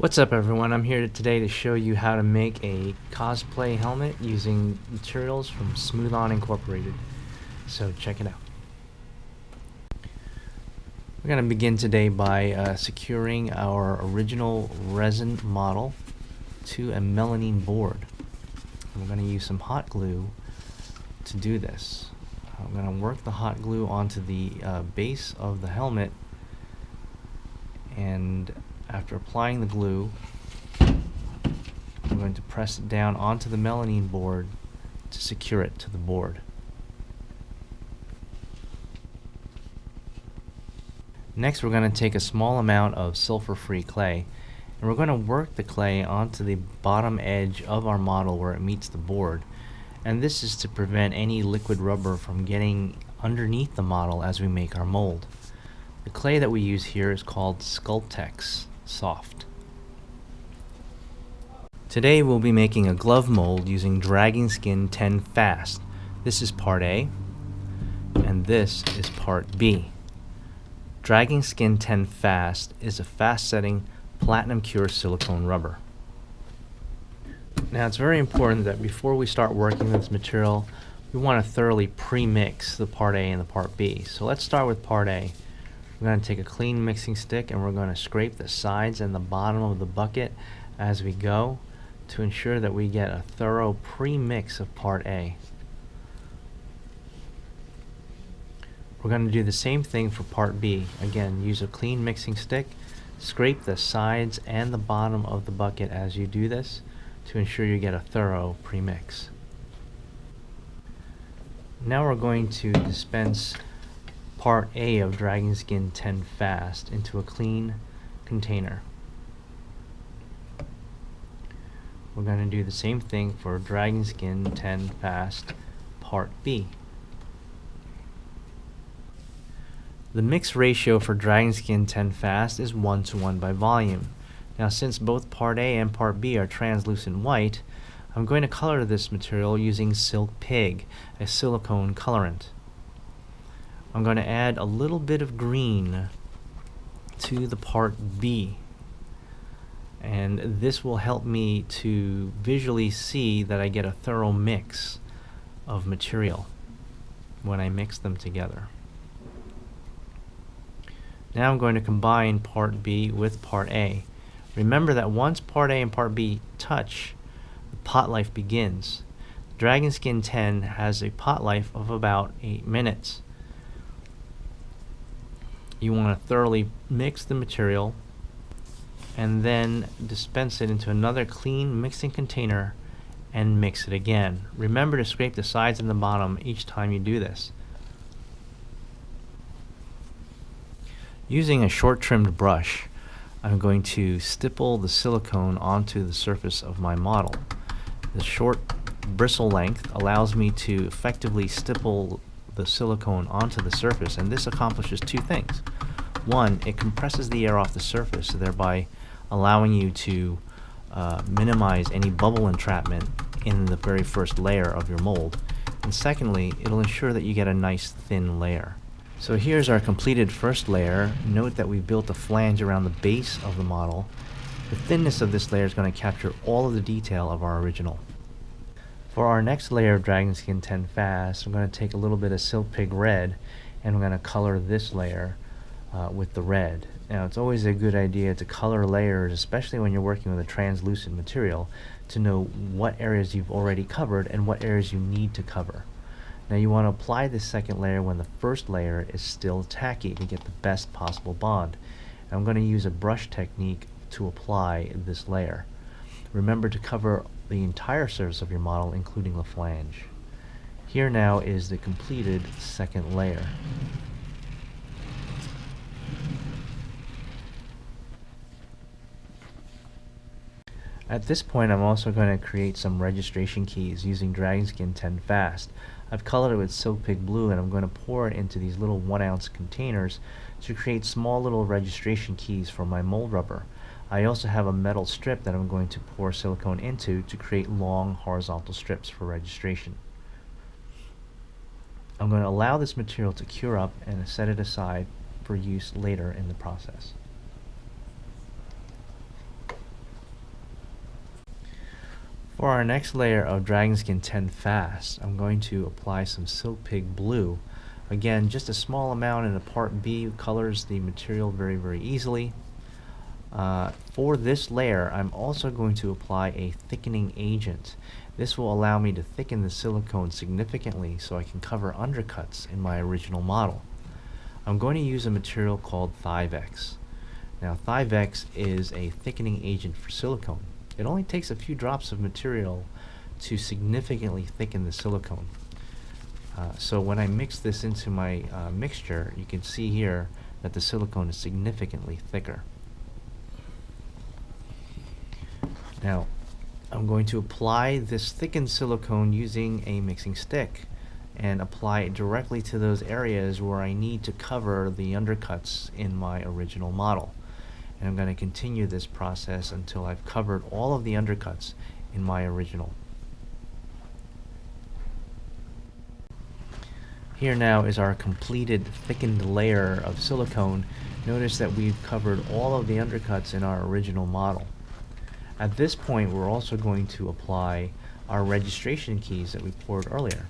What's up everyone, I'm here today to show you how to make a cosplay helmet using materials from Smooth On Incorporated. So check it out. We're going to begin today by securing our original resin model to a melamine board. We're going to use some hot glue to do this. I'm going to work the hot glue onto the base of the helmet, and after applying the glue, I'm going to press it down onto the melamine board to secure it to the board. Next, we're going to take a small amount of sulfur-free clay, and we're going to work the clay onto the bottom edge of our model where it meets the board. And this is to prevent any liquid rubber from getting underneath the model as we make our mold. The clay that we use here is called Sculptex Soft. Today we'll be making a glove mold using Dragon Skin 10 Fast. This is part A, and this is part B. Dragon Skin 10 Fast is a fast-setting platinum cure silicone rubber. Now it's very important that before we start working with this material, we want to thoroughly pre-mix the part A and the part B. So let's start with part A. We're going to take a clean mixing stick and we're going to scrape the sides and the bottom of the bucket as we go to ensure that we get a thorough pre-mix of part A. We're going to do the same thing for part B. Again, use a clean mixing stick, scrape the sides and the bottom of the bucket as you do this to ensure you get a thorough pre-mix. Now we're going to dispense part A of Dragon Skin 10 Fast into a clean container. We're going to do the same thing for Dragon Skin 10 Fast part B. The mix ratio for Dragon Skin 10 Fast is 1:1 by volume. Now since both part A and part B are translucent white, I'm going to color this material using Silk Pig, a silicone colorant. I'm going to add a little bit of green to the part B, and this will help me to visually see that I get a thorough mix of material when I mix them together. Now I'm going to combine part B with part A. Remember that once part A and part B touch, the pot life begins. Dragon Skin 10 has a pot life of about 8 minutes. You want to thoroughly mix the material and then dispense it into another clean mixing container and mix it again. Remember to scrape the sides and the bottom each time you do this. Using a short trimmed brush, I'm going to stipple the silicone onto the surface of my model. The short bristle length allows me to effectively stipple the silicone onto the surface, and this accomplishes two things. One, it compresses the air off the surface, thereby allowing you to minimize any bubble entrapment in the very first layer of your mold. And secondly, it'll ensure that you get a nice thin layer. So here's our completed first layer. Note that we built a flange around the base of the model. The thinness of this layer is going to capture all of the detail of our original. For our next layer of Dragon Skin 10 Fast, I'm going to take a little bit of Silk Pig Red and I'm going to color this layer with the red. Now it's always a good idea to color layers, especially when you're working with a translucent material, to know what areas you've already covered and what areas you need to cover. Now you want to apply this second layer when the first layer is still tacky to get the best possible bond. And I'm going to use a brush technique to apply this layer. Remember to cover the entire surface of your model, including the flange. Here now is the completed second layer. At this point, I'm also going to create some registration keys using Dragon Skin 10 Fast. I've colored it with Silk Pig Blue, and I'm going to pour it into these little 1-ounce containers to create small little registration keys for my mold rubber. I also have a metal strip that I'm going to pour silicone into to create long horizontal strips for registration. I'm going to allow this material to cure up and set it aside for use later in the process. For our next layer of Dragon Skin 10 Fast, I'm going to apply some Silk Pig Blue. Again, just a small amount in a part B colors the material very, very easily. For this layer, I'm also going to apply a thickening agent. This will allow me to thicken the silicone significantly so I can cover undercuts in my original model. I'm going to use a material called Thivex. Now, Thivex is a thickening agent for silicone. It only takes a few drops of material to significantly thicken the silicone. So when I mix this into my mixture, you can see here that the silicone is significantly thicker. Now, I'm going to apply this thickened silicone using a mixing stick and apply it directly to those areas where I need to cover the undercuts in my original model. And I'm going to continue this process until I've covered all of the undercuts in my original. Here now is our completed thickened layer of silicone. Notice that we've covered all of the undercuts in our original model. At this point, we're also going to apply our registration keys that we poured earlier.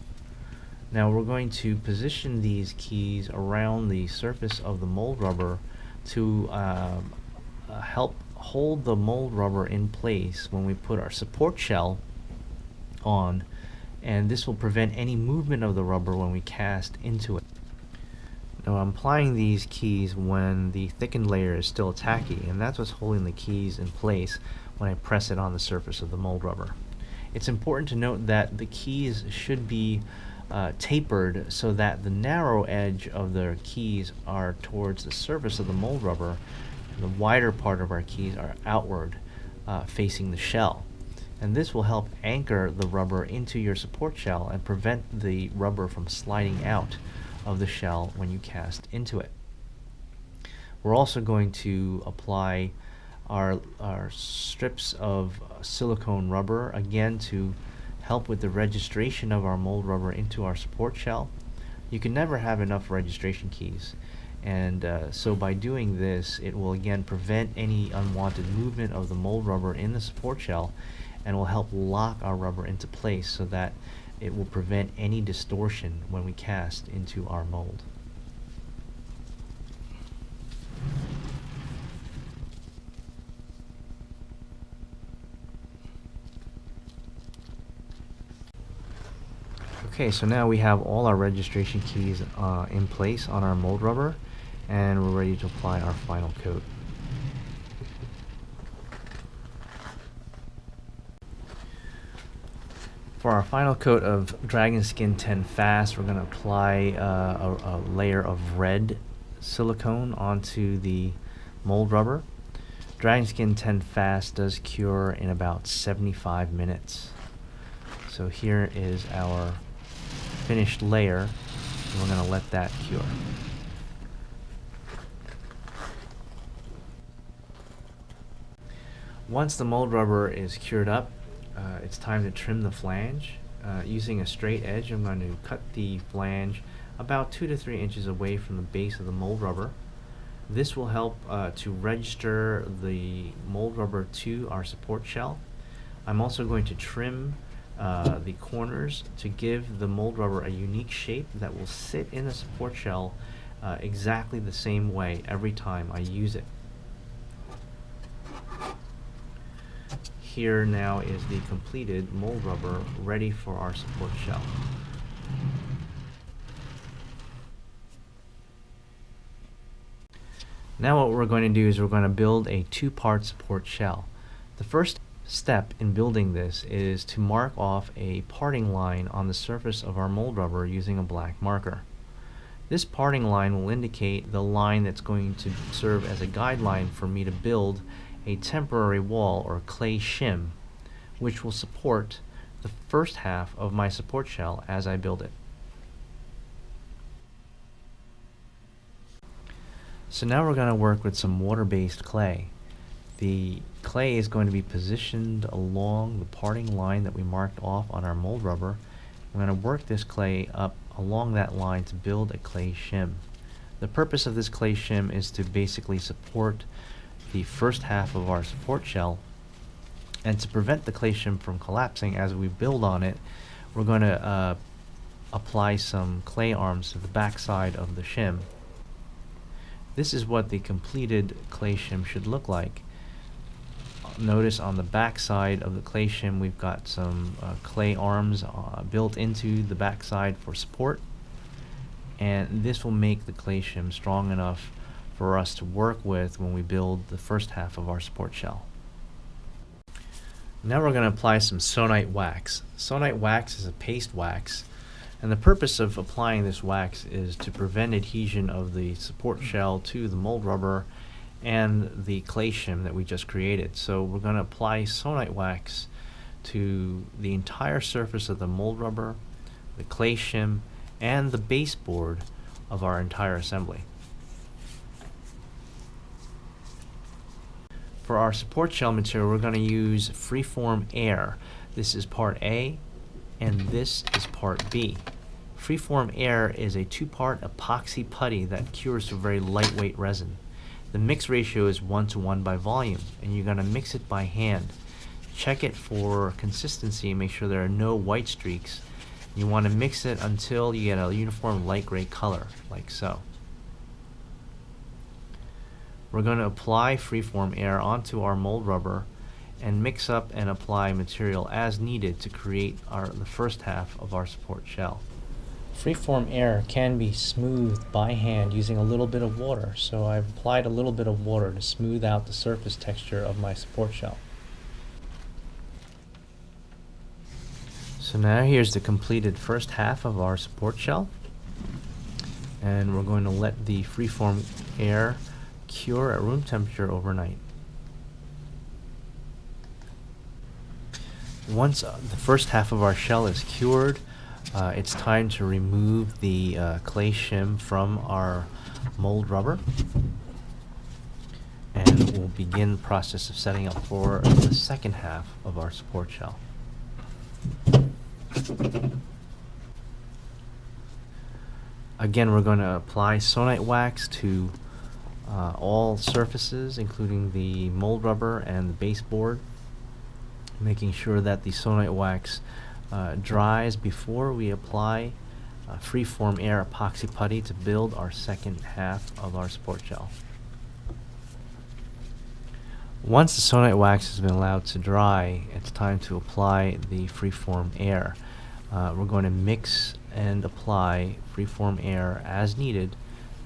Now we're going to position these keys around the surface of the mold rubber to help hold the mold rubber in place when we put our support shell on, and this will prevent any movement of the rubber when we cast into it. Now I'm applying these keys when the thickened layer is still tacky, and that's what's holding the keys in place when I press it on the surface of the mold rubber. It's important to note that the keys should be tapered so that the narrow edge of the keys are towards the surface of the mold rubber. The wider part of our keys are outward, facing the shell. And this will help anchor the rubber into your support shell and prevent the rubber from sliding out of the shell when you cast into it. We're also going to apply our strips of silicone rubber, again to help with the registration of our mold rubber into our support shell. You can never have enough registration keys, and so by doing this, it will again prevent any unwanted movement of the mold rubber in the support shell, and will help lock our rubber into place so that it will prevent any distortion when we cast into our mold. Okay, so now we have all our registration keys in place on our mold rubber, and we're ready to apply our final coat. For our final coat of Dragon Skin 10 Fast, we're going to apply a layer of red silicone onto the mold rubber. Dragon Skin 10 Fast does cure in about 75 minutes. So here is our finished layer, and we're going to let that cure. Once the mold rubber is cured up, it's time to trim the flange. Using a straight edge, I'm going to cut the flange about 2 to 3 inches away from the base of the mold rubber. This will help to register the mold rubber to our support shell. I'm also going to trim the corners to give the mold rubber a unique shape that will sit in the support shell exactly the same way every time I use it. Here now is the completed mold rubber ready for our support shell. Now what we're going to do is we're going to build a 2-part support shell. The first step in building this is to mark off a parting line on the surface of our mold rubber using a black marker. This parting line will indicate the line that's going to serve as a guideline for me to build a temporary wall or clay shim, which will support the first half of my support shell as I build it. So now we're going to work with some water-based clay. The clay is going to be positioned along the parting line that we marked off on our mold rubber. We're going to work this clay up along that line to build a clay shim. The purpose of this clay shim is to basically support the first half of our support shell And to prevent the clay shim from collapsing as we build on it, we're going to apply some clay arms to the back side of the shim. This is what the completed clay shim should look like. Notice on the back side of the clay shim we've got some clay arms built into the back side for support, and this will make the clay shim strong enough for us to work with when we build the first half of our support shell. Now we're going to apply some sonite wax. Sonite wax is a paste wax, and the purpose of applying this wax is to prevent adhesion of the support shell to the mold rubber and the clay shim that we just created. So we're going to apply sonite wax to the entire surface of the mold rubber, the clay shim, and the baseboard of our entire assembly. For our support shell material, we're going to use freeform air. This is part A, and this is part B. Freeform air is a two-part epoxy putty that cures to very lightweight resin. The mix ratio is 1:1 by volume, and you're going to mix it by hand. Check it for consistency and make sure there are no white streaks. You want to mix it until you get a uniform light gray color, like so. We're going to apply freeform air onto our mold rubber and mix up and apply material as needed to create the first half of our support shell. Freeform air can be smoothed by hand using a little bit of water, so I've applied a little bit of water to smooth out the surface texture of my support shell. So now here's the completed first half of our support shell, and we're going to let the freeform air cure at room temperature overnight. Once the first half of our shell is cured, it's time to remove the clay shim from our mold rubber, and we'll begin the process of setting up for the second half of our support shell. Again, we're going to apply sonite wax to all surfaces, including the mold rubber and the baseboard, making sure that the sonite wax dries before we apply freeform air epoxy putty to build our second half of our support shell. Once the sonite wax has been allowed to dry, it's time to apply the freeform air. We're going to mix and apply freeform air as needed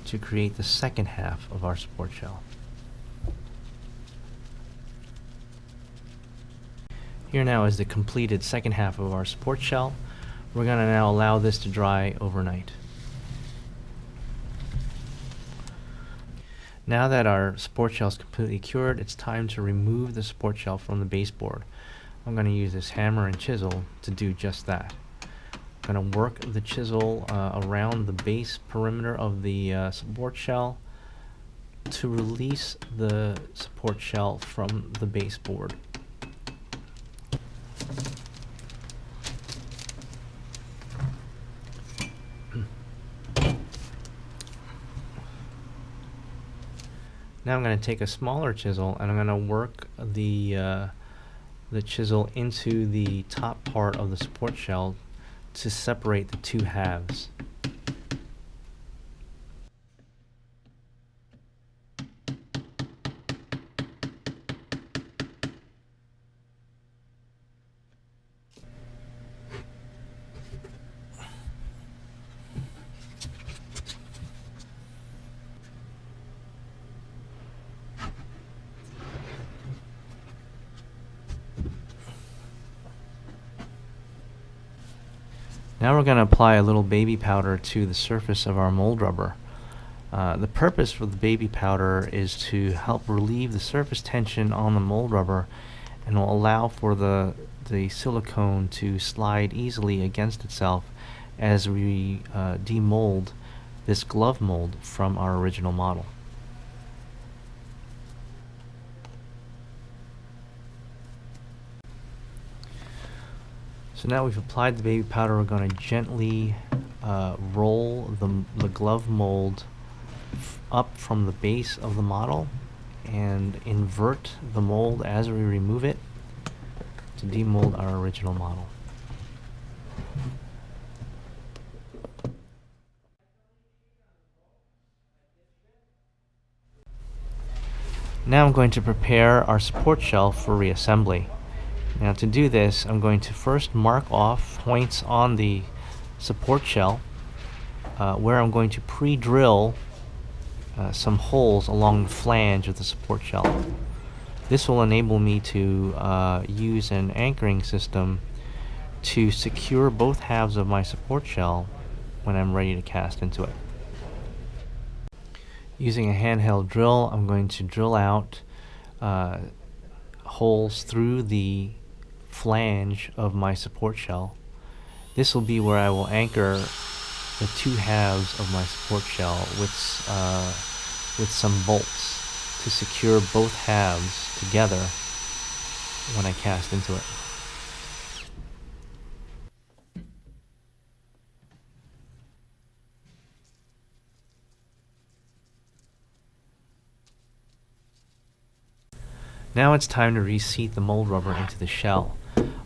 to create the second half of our support shell. Here now is the completed second half of our support shell. We're going to now allow this to dry overnight. Now that our support shell is completely cured, it's time to remove the support shell from the baseboard. I'm going to use this hammer and chisel to do just that. I'm going to work the chisel around the base perimeter of the support shell to release the support shell from the baseboard. Now I'm going to take a smaller chisel and I'm going to work the chisel into the top part of the support shell to separate the two halves. Now we're going to apply a little baby powder to the surface of our mold rubber. The purpose for the baby powder is to help relieve the surface tension on the mold rubber and will allow for the silicone to slide easily against itself as we demold this glove mold from our original model. So now we've applied the baby powder, we're going to gently roll the glove mold up from the base of the model and invert the mold as we remove it. to demold our original model. Now I'm going to prepare our support shell for reassembly. Now to do this, I'm going to first mark off points on the support shell where I'm going to pre-drill some holes along the flange of the support shell. This will enable me to use an anchoring system to secure both halves of my support shell when I'm ready to cast into it. Using a handheld drill, I'm going to drill out holes through the flange of my support shell. This will be where I will anchor the two halves of my support shell with some bolts to secure both halves together when I cast into it. Now it's time to reseat the mold rubber into the shell.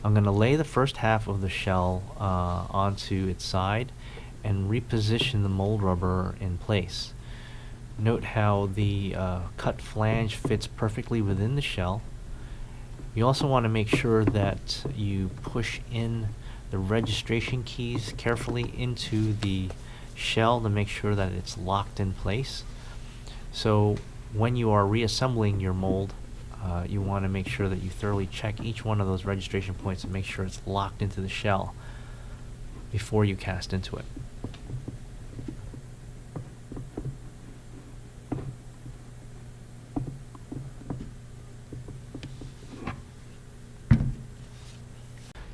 I'm going to lay the first half of the shell onto its side and reposition the mold rubber in place. Note how the cut flange fits perfectly within the shell. You also want to make sure that you push in the registration keys carefully into the shell to make sure that it's locked in place. So when you are reassembling your mold, you want to make sure that you thoroughly check each one of those registration points and make sure it's locked into the shell before you cast into it.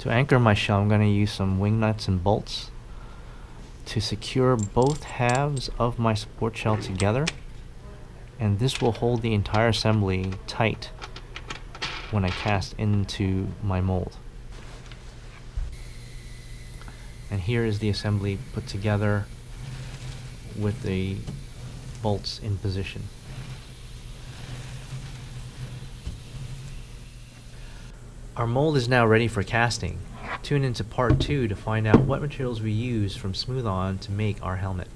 To anchor my shell, I'm going to use some wing nuts and bolts to secure both halves of my support shell together, and this will hold the entire assembly tight when I cast into my mold. And here is the assembly put together with the bolts in position. Our mold is now ready for casting. Tune into part 2 to find out what materials we use from Smooth On to make our helmet.